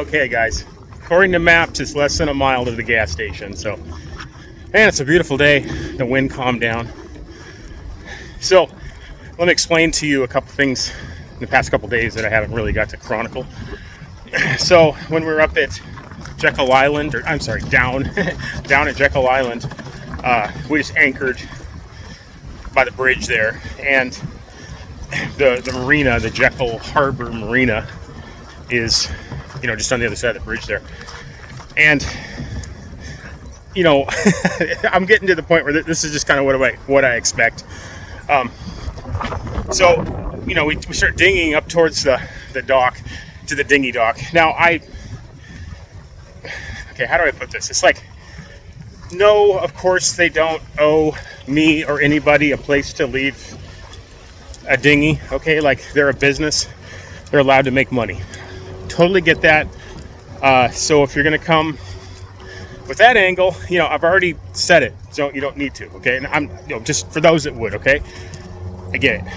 Okay, guys. According to maps, it's less than a mile to the gas station. So, man, it's a beautiful day. The wind calmed down. So, let me explain to you a couple things in the past couple days that I haven't really got to chronicle. So, when we were up at Jekyll Island, or I'm sorry, down at Jekyll Island, we just anchored by the bridge there, and the marina, the Jekyll Harbor Marina, is just on the other side of the bridge there. And I'm getting to the point where this is just kind of what I expect. So we start dinghying up towards the dock, to the dinghy dock. Now how do I put this? It's like, no, of course they don't owe me or anybody a place to leave a dinghy, okay? Like, they're a business, they're allowed to make money. Totally get that. So if you're gonna come with that angle, I've already said it, so you don't need to, okay? And I'm just for those that would, okay? I get it.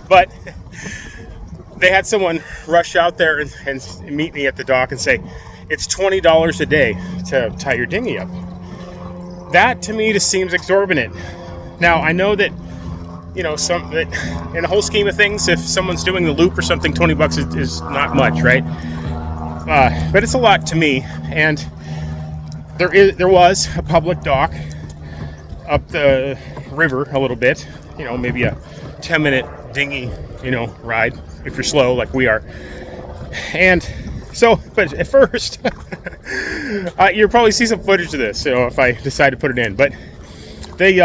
But they had someone rush out there and meet me at the dock and say, it's $20 a day to tie your dinghy up. That to me just seems exorbitant. Now, I know that that in the whole scheme of things, if someone's doing the loop or something, $20 is not much, right? But it's a lot to me. And there was a public dock up the river a little bit, maybe a 10-minute dinghy, ride if you're slow like we are. And so, but at first, you'll probably see some footage of this, if I decide to put it in. But they,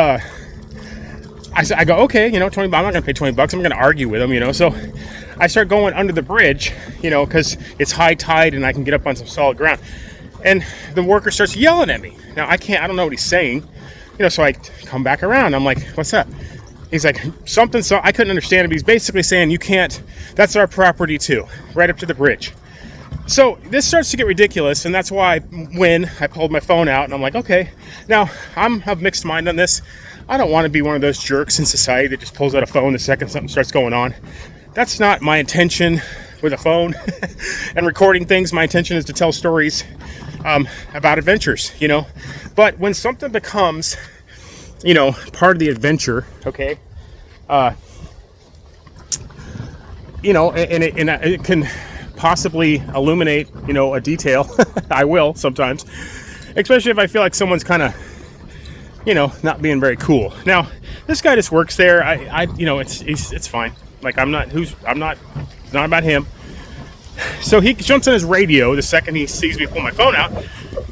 I go, okay, $20. I'm not gonna pay $20. I'm gonna argue with them, So I start going under the bridge, because it's high tide and I can get up on some solid ground. And the worker starts yelling at me. Now I don't know what he's saying, So I come back around. I'm like, what's up? He's like, something. So I couldn't understand him. He's basically saying, you can't. That's our property too, right up to the bridge. So this starts to get ridiculous, and that's why when I pulled my phone out and I'm like, okay, now I'm of mixed mind on this. I don't want to be one of those jerks in society that just pulls out a phone the second something starts going on. That's not my intention with a phone and recording things. My intention is to tell stories about adventures, But when something becomes, part of the adventure, okay, and it can possibly illuminate, a detail. I will sometimes, especially if I feel like someone's kind of, not being very cool. Now, this guy just works there. It's fine. Like, it's not about him. So he jumps on his radio the second he sees me pull my phone out,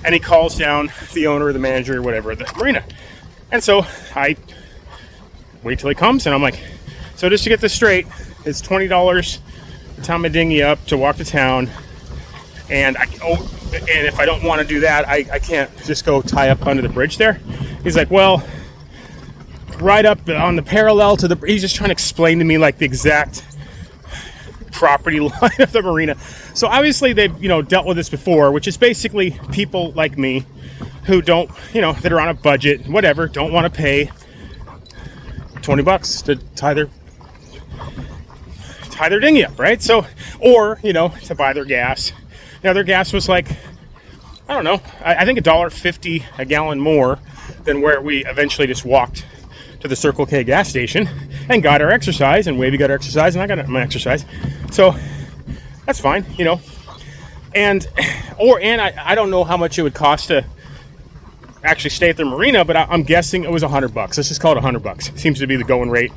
and he calls down the owner or the manager or whatever of the marina. And so I wait till he comes, and I'm like, so just to get this straight, it's $20 to tie my dinghy up to walk to town, and if I don't want to do that, I can't just go tie up under the bridge there. He's like, well, right up on the parallel to he's just trying to explain to me like the exact property line of the marina. So obviously they've, dealt with this before, which is basically people like me who don't, that are on a budget, whatever, don't want to pay $20 to tie their dinghy up, right? So, or, to buy their gas. Now their gas was like, I don't know, I think $1.50 a gallon more than where we eventually just walked to the Circle K gas station and got our exercise, and Wavy got our exercise, and I got my exercise. So that's fine, And I don't know how much it would cost to actually stay at the marina, but I'm guessing it was $100. Let's just call it $100. Seems to be the going rate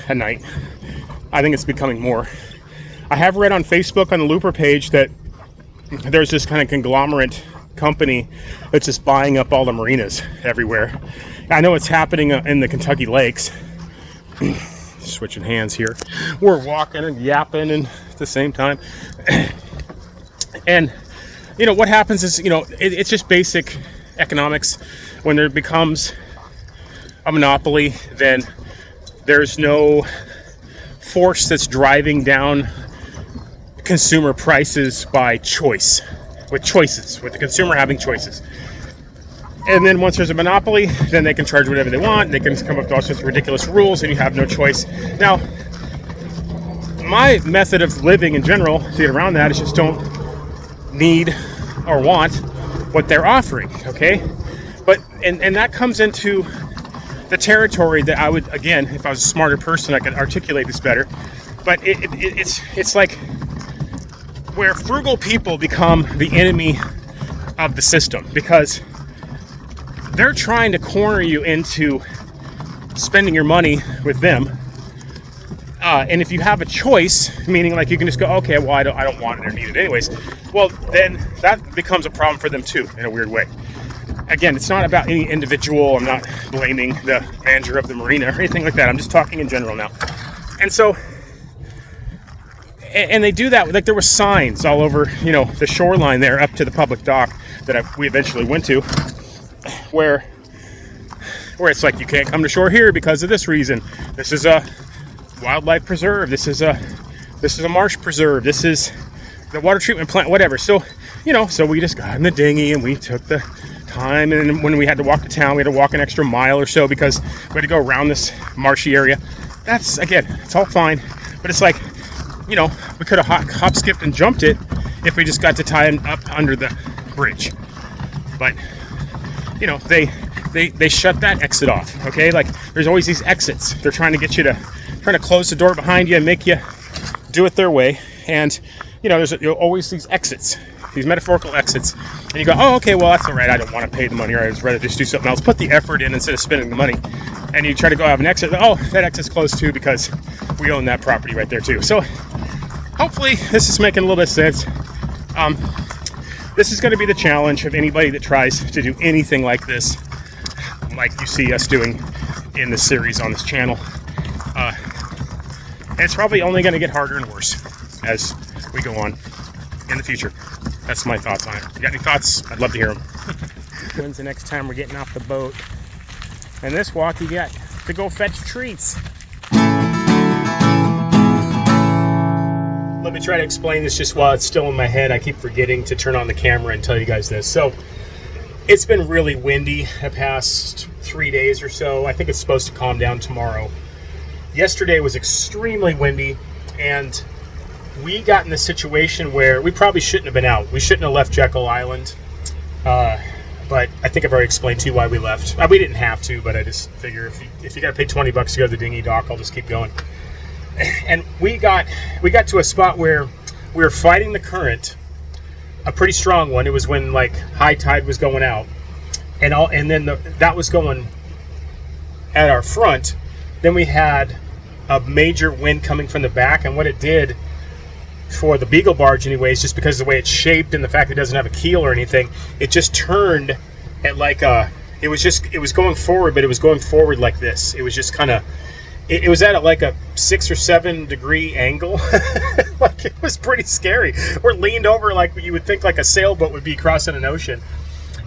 a night. I think it's becoming more. I have read on Facebook on the Looper page that there's this kind of conglomerate company that's just buying up all the marinas everywhere. I know it's happening in the Kentucky lakes. Switching hands here. We're walking and yapping and at the same time. And, what happens is, it's just basic economics. When there becomes a monopoly, then there's no force that's driving down consumer prices by choice, with the consumer having choices. And then once there's a monopoly, then they can charge whatever they want. They can come up with all sorts of ridiculous rules, and you have no choice. Now, my method of living in general to get around that is just don't need or want what they're offering, okay? But and that comes into the territory that I would, again, if I was a smarter person, I could articulate this better. But it's like where frugal people become the enemy of the system, because they're trying to corner you into spending your money with them. And if you have a choice, meaning like you can just go, okay, well, I don't want it or need it anyways, well, then that becomes a problem for them too, in a weird way. Again, it's not about any individual. I'm not blaming the manager of the marina or anything like that. I'm just talking in general now. And so, and they do that, like there were signs all over, the shoreline there up to the public dock that we eventually went to, where it's like, you can't come to shore here because of this reason. This is a wildlife preserve. This is a marsh preserve. This is the water treatment plant, whatever. So, so we just got in the dinghy and we took the time. And then when we had to walk to town, we had to walk an extra mile or so because we had to go around this marshy area. That's, again, it's all fine. But it's like, we could have hop, skipped, and jumped it if we just got to tie him up under the bridge. But, they shut that exit off, okay? Like, there's always these exits. They're trying to get you to, trying to close the door behind you and make you do it their way. And, there's always these exits, these metaphorical exits. And you go, oh, okay, well, that's all right. I don't want to pay the money, or I'd rather just do something else. Put the effort in instead of spending the money. And you try to go have an exit. Oh, that exit's closed too because we own that property right there too. So hopefully this is making a little bit of sense. This is going to be the challenge of anybody that tries to do anything like this, like you see us doing in this series on this channel. And it's probably only going to get harder and worse as we go on in the future. That's my thoughts on it. If you got any thoughts, I'd love to hear them. When's the next time we're getting off the boat? And this walk, you got to go fetch treats. Let me try to explain this just while it's still in my head. I keep forgetting to turn on the camera and tell you guys this. So it's been really windy the past 3 days or so. I think it's supposed to calm down tomorrow. Yesterday was extremely windy, and we got in this situation where we probably shouldn't have been out. We shouldn't have left Jekyll Island. But I think I've already explained to you why we left. We didn't have to, but I just figure if you got to pay $20 to go to the dinghy dock, I'll just keep going. And we got to a spot where we were fighting the current, a pretty strong one. It was when like high tide was going out, and then that was going at our front. Then we had a major wind coming from the back, and what it did for the Beagle barge anyways, just because of the way it's shaped and the fact it doesn't have a keel or anything, it just turned at like it was going forward, but it was going forward like this. It was just kind of, it was at like a 6 or 7 degree angle. Like, it was pretty scary. We're leaned over like you would think like a sailboat would be crossing an ocean.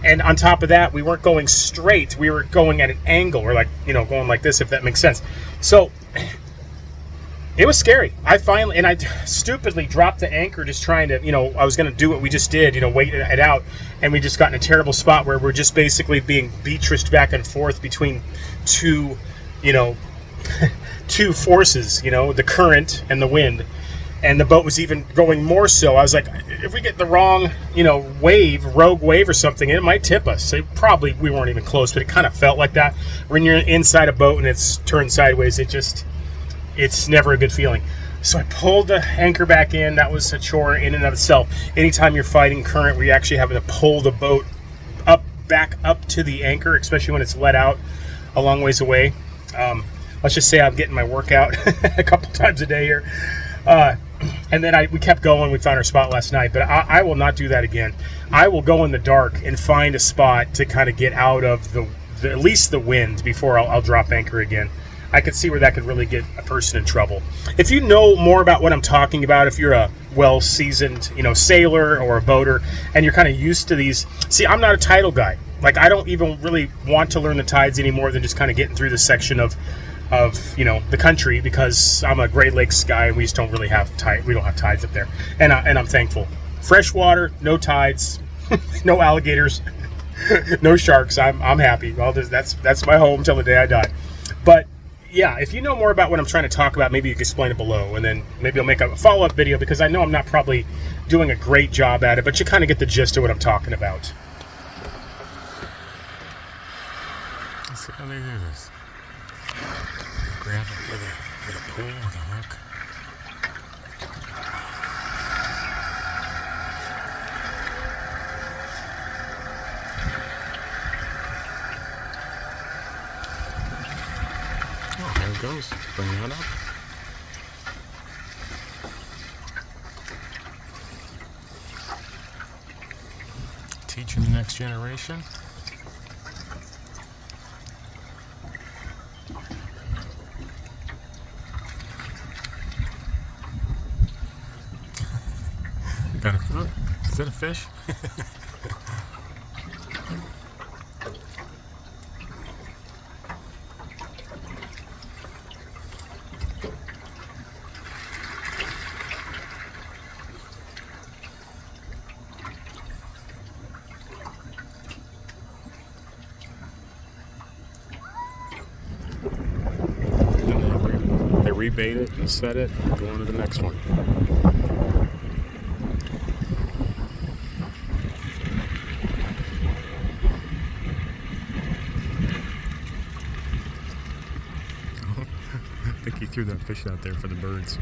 And on top of that, we weren't going straight. We were going at an angle. We're like, going like this, if that makes sense. So it was scary. I stupidly dropped the anchor just trying to, I was going to do what we just did, wait it out. And we just got in a terrible spot where we're just basically being beached back and forth between two forces, the current and the wind. And the boat was even going more so. I was like, if we get the wrong, rogue wave or something, it might tip us. We weren't even close, but it kind of felt like that. When you're inside a boat and it's turned sideways, it's never a good feeling. So I pulled the anchor back in. That was a chore in and of itself. Anytime you're fighting current, where you're actually having to pull the boat back up to the anchor, especially when it's let out a long ways away. Let's just say I'm getting my workout a couple times a day here. And then we kept going. We found our spot last night, but I will not do that again. I will go in the dark and find a spot to kind of get out of at least the wind before I'll drop anchor again. I could see where that could really get a person in trouble. If you know more about what I'm talking about, if you're a well-seasoned, sailor or a boater, and you're kind of used to these. See, I'm not a tidal guy. Like, I don't even really want to learn the tides any more than just kind of getting through this section of the country, because I'm a Great Lakes guy and we just don't really have we don't have tides up there, and I'm thankful. Fresh water, no tides, no alligators, no sharks. I'm happy. Well, that's my home till the day I die. But yeah, if you know more about what I'm trying to talk about, maybe you can explain it below, and then maybe I'll make a follow-up video, because I know I'm not probably doing a great job at it, but you kind of get the gist of what I'm talking about. Let's see how they do this. Grab it with a pull, with a hook. Oh, there it goes. Bring that up. Teaching the next generation. Got a foot? Is that a fish? They rebait it and set it and go on to the next one. I think he threw that fish out there for the birds.